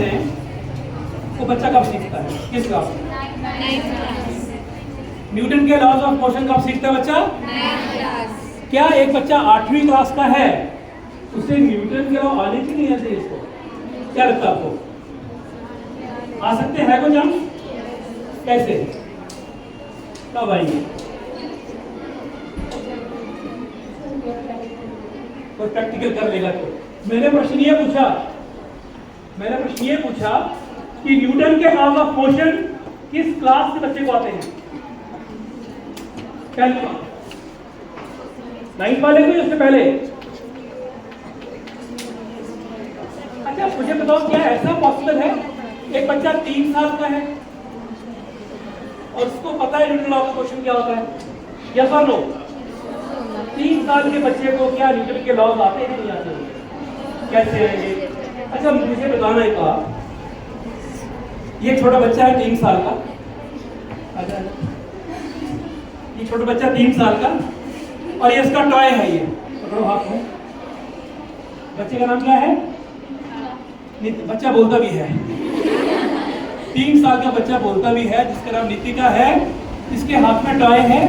हैं वो बच्चा कब सीखता है, किस क्लास में? न्यूटन के लॉज ऑफ मोशन कब सीखता है बच्चा? क्या एक बच्चा 8वीं क्लास का है उसे न्यूटन के लॉ आने की नहीं आते इसको? क्या लगता है आपको? आ सकते हैं कुछ हम? कैसे, कब आएंगे? कोई प्रैक्टिकल कर लेगा तो। मैंने प्रश्न ये पूछा कि न्यूटन के लॉज ऑफ मोशन किस क्लास के बच्चे को आते हैं? 9th वाले को, उससे पहले? अच्छा मुझे बताओ, क्या ऐसा पॉसिबल है एक बच्चा 3 साल का है और उसको पता है न्यूटन लॉ ऑफ मोशन क्या होता है? यस और नो? 3 साल के बच्चे को क्या न्यूटन के लॉज आते हैं नहीं आते? कैसे आएंगे? अच्छा मुझे बताना एक बात, ये छोटा बच्चा है 3 साल का, ये छोटा बच्चा 3 साल का और ये इसका टॉय है, ये पकड़ो हाथ में। बच्चे का नाम क्या है? बच्चा बोलता भी है, 3 साल का बच्चा बोलता भी है, जिसका नाम नितिका है। इसके हाथ में टॉय है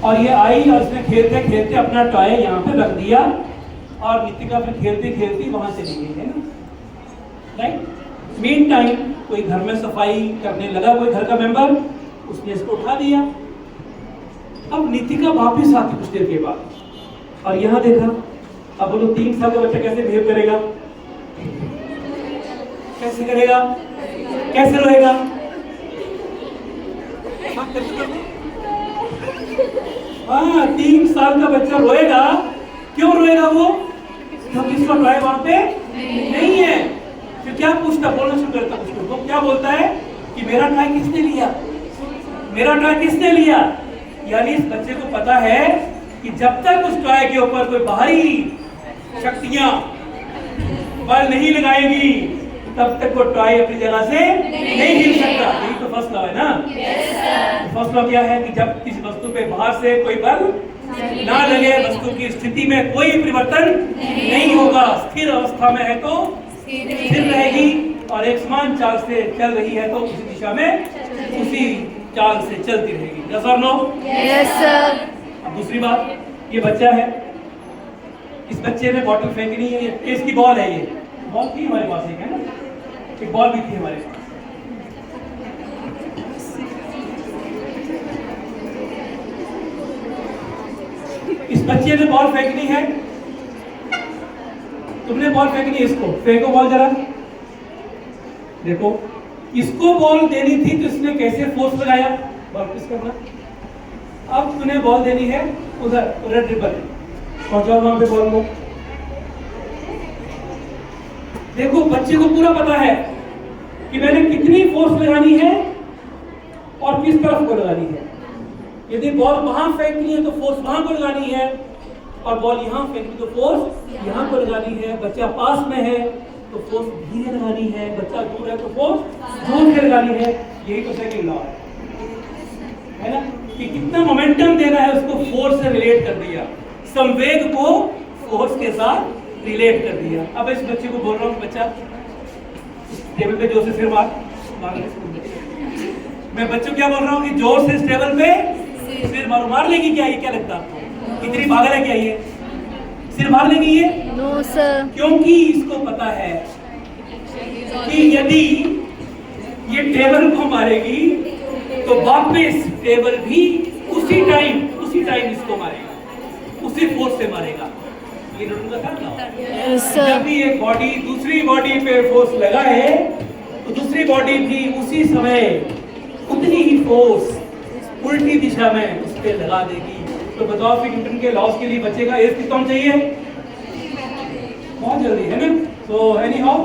और ये आई और इसने खेलते खेलते अपना टॉय यहाँ पे रख दिया और नितिका फिर खेलती खेलती वहां चली गई, है ना? राइट। मीन टाइम कोई घर में सफाई करने लगा, कोई घर का मेंबर, उसने इसको उठा दिया। अब नितिका वापिस आती कुछ देर के बाद और यहाँ देखा। अब बोलो 3 साल का बच्चा कैसे बिहेव करेगा? कैसे करेगा? कैसे रोएगा? हाँ 3 साल का बच्चा रोएगा। क्यों रोएगा वो? क्योंकि इसका टॉय वहां पे नहीं है। फिर क्या पूछता, बोलना शुरू करता उसको, तो क्या बोलता है कि मेरा टॉय किसने लिया, मेरा टॉय किसने लिया? यानी इस बच्चे को पता है कि जब तक उस टॉय के ऊपर कोई बाहरी शक्तियां बल नहीं लगाएगी तब तक वो टॉय अपनी जगह से नहीं हिल सकता। यही तो फर्स्ट लॉ है ना? फर्स्ट लॉ क्या है कि जब किसी वस्तु पे बाहर से कोई बल ना लगे, वस्तु की स्थिति में कोई परिवर्तन नहीं होगा, स्थिर अवस्था में है तो स्थिर रहेगी और एक समान चाल से चल रही है तो उसी दिशा में उसी चाल से चलती रहेगी। यस और नो? Yes sir. अब दूसरी बात, ये बच्चा है, इस बच्चे ने बॉटल फेंकनी है, ये इसकी बॉल है, ये बॉल थी हमारे पास, एक है ना, एक बॉल भी थी हमारे पास। इस बच्चे ने बॉल फेंकनी है, तुमने बॉल फेंकनी है, इसको फेंको बॉल जरा। देखो इसको बॉल देनी थी तो इसने कैसे फोर्स लगाया, वापस करना। अब तुम्हें बॉल देनी है उधर, उधर ड्रिबल पहुंचाओ वहां पे बॉल को। देखो बच्चे को पूरा पता है कि मैंने कितनी फोर्स लगानी है और किस तरफ को लगानी है। यदि बॉल वहां फेंकनी है तो फोर्स वहां को लगानी है और बॉल यहाँ फेंकनी तो फोर्स यहाँ को लगानी है। बच्चा पास में है तो फोर्स धीरे लगानी है, बच्चा दूर है तो फोर्स जोर से लगानी है। यही तो सेकंड लॉ है ना, कि कितना मोमेंटम देना है उसको फोर्स से रिलेट कर दिया, संवेग को फोर्स के साथ रिलेट कर दिया। अब इस बच्चे को बोल रहा हूँ, बच्चा टेबल पे जोर से सिर मार। मैं बच्चों क्या बोल रहा हूँ कि जोर से टेबल पे सिर मारो। मार लेगी क्या? ये क्या लगता है आपको? इतनी पागल है क्या ये? सिर मार लेगी ये? No sir. क्योंकि इसको पता है कि यदि ये टेबल को मारेगी तो वापस टेबल भी उसी टाइम इसको मारेगा, उसी फोर्स से मारेगा। ये न्यूटन का था। जब भी एक बॉडी दूसरी बॉडी पे फोर्स लगाए तो दूसरी बॉडी भी उसी समय उतनी ही फोर्स उल्टी दिशा में उस पे लगा देगी। तो बताओ फिर न्यूटन के लॉस के लिए बच्चे का एज कितना चाहिए? बहुत जल्दी है ना। So any how